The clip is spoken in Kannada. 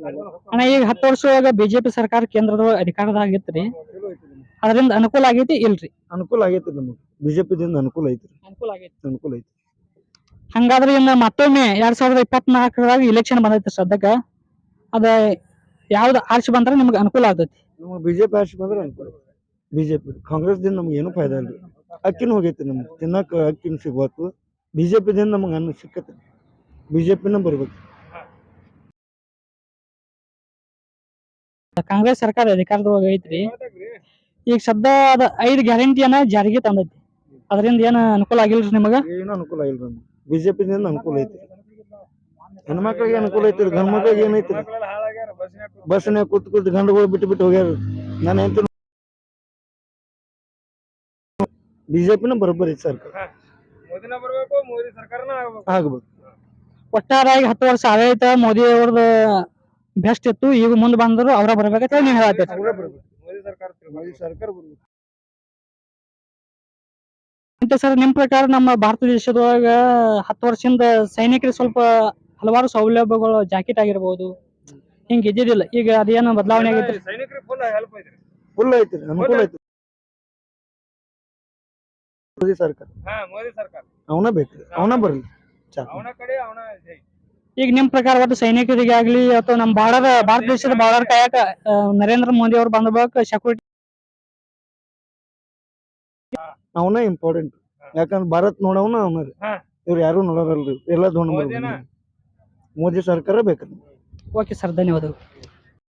ಅಣ್ಣ ಈಗ 10 ವರ್ಷ ಒಳಗ ಬಿಜೆಪಿ ಸರ್ಕಾರ ಕೇಂದ್ರದೊಳಗ ಅಧಿಕಾರದಾಗಿತ್ರಿ, ಅದರಿಂದ ಅನುಕೂಲ ಆಗೈತಿ ಇಲ್ರಿ? ಅನುಕೂಲ ಆಗೈತಿ ನಮಗೆ, ಬಿಜೆಪಿದಿಂದ ಅನುಕೂಲ ಐತ್ರಿ, ಅನುಕೂಲ ಆಗೈತಿ. ಅನುಕೂಲ ಐತಿ. ಹಂಗಾದ್ರೆ ಇನ್ನು ಮತ್ತೊಮ್ಮೆ 2024 ಇಲೆಕ್ಷನ್ ಬಂದೈತಿ ಸದ್ಯಕ್ಕ, ಅದ ಯಾವ್ದು ಆರ್ಸಿ ಬಂದ್ರೆ ನಿಮ್ಗೆ ಅನುಕೂಲ ಆಗ್ತೈತಿ? ನಮಗೆ ಬಿಜೆಪಿ ಆರ್ಸಿ ಬಂದ್ರೆ ಅನುಕೂಲ. ಬಿಜೆಪಿ ಕಾಂಗ್ರೆಸ್ದಿಂದ ನಮ್ಗೆ ಏನು ಫಾಯ್ದಾ ಇಲ್ಲ. ಅಕ್ಕಿನೂ ಹೋಗೈತಿ, ನಮ್ಗೆ ತಿನ್ನಕ್ಕೆ ಅಕ್ಕಿನೂ ಸಿಗ್ಬೇಕು. ಬಿಜೆಪಿದಿಂದ ನಮಗೆ ಅನ್ನ ಸಿಕ್ಕತ್ತೆ, ಬಿಜೆಪಿನ ಬರ್ಬೇಕು. ಕಾಂಗ್ರೆಸ್ ಸರ್ಕಾರ ಅಧಿಕಾರದೊಳಗ ಐತ್ರಿ, ಈಗ ಸದ್ಯ ಅದ 5 ಗ್ಯಾರಂಟಿಯನ್ನ ಜಾರಿಗೆ ತಂದೈತಿ, ಅದರಿಂದ ಏನ ಅನುಕೂಲ ಆಗಿಲ್ರಿ ನಿಮಗ? ಏನು ಅನುಕೂಲ ಆಗಿಲ್ಲ ನಮ್ಗೆ, ಬಿಜೆಪಿದಿಂದ ಅನುಕೂಲ ಐತಿ. ಹೆಣ್ಮಕ್ಳಿಗೆ ಅನುಕೂಲ ಐತಿ, ಗಂಡು ಮಕ್ಳಿಗೆ ಏನೈತಿ? ಬಸ್ನ್ಯಾಗ ಕೂತ್ ಗಂಡುಗಳು ಬಿಟ್ಟು ಹೋಗ್ಯಾರ. ನಾನು ಹೇಳ್ತೀನಿ ಬಿಜೆಪಿನ ಬರೋಬ್ಬರಿ ಐತಿ ಸರ್ಕಾರ, ಆಗ್ಬೇಕು. ಒಟ್ಟಾರಾಗಿ 10 ವರ್ಷ ಆಡಳಿತ ಮೋದಿ ಅವ್ರದ್ದು ಬೆಸ್ಟ್ ಇತ್ತು, ಈಗ ಮುಂದೆ ಬಂದ್ರು ಅವರ ಬರ್ಬೇಕಂತ ನೀವು ಹೇಳತ್ತೀರಿ? ಮೋದಿ ಸರ್ಕಾರ ಬರ್ಬೇಕು. ಅಂತ ಸರ್, ನಿಮ್ ಪ್ರಕಾರ ನಮ್ಮ ಭಾರತ ದೇಶದೊಳಗ 10 ವರ್ಷದಿಂದ ಸೈನಿಕರಿಗೆ ಸ್ವಲ್ಪ ಹಲವಾರು ಸೌಲಭ್ಯಗಳು, ಜಾಕೆಟ್ ಆಗಿರ್ಬೋದು, ಹಿಂಗ ಇದ್ದಿದ್ದಿಲ್ಲ, ಈಗ ಅದೇನು ಬದಲಾವಣೆ ಆಗೈತ್ರಿ? ಫುಲ್ ಐತ್ರಿ, ಅನುಕೂಲ ಐತಿ. ಮೋದಿ ಸರ್ಕಾರ ಅವನ ಬೇಕ್ರಿ, ಅವನ ಬರ್ಲಿ. ಈಗ ನಿಮ್ ಪ್ರಕಾರ ಒಟ್ಟು ಸೈನಿಕರಿಗಾಗ್ಲಿ ಅಥವಾ ನಮ್ಮ ಭಾರತ ದೇಶದ ಬಾರ್ಡರ್ ಕಾಯಕ ನರೇಂದ್ರ ಮೋದಿ ಅವ್ರು ಬಂದ ಬಳಿಕ ಸೆಕ್ಯೂರಿಟಿ ಅವನ ಇಂಪಾರ್ಟೆಂಟ್. ಯಾಕಂದ್ರೆ ಭಾರತ್ ನೋಡವನ ಅವನ ರೀ, ಇವ್ರು ಯಾರು ನೋಡೋರಲ್ರಿ, ಎಲ್ಲ ಮೋದಿ ಸರ್ಕಾರ ಬೇಕ್ರಿ. ಓಕೆ ಸರ್, ಧನ್ಯವಾದಗಳು.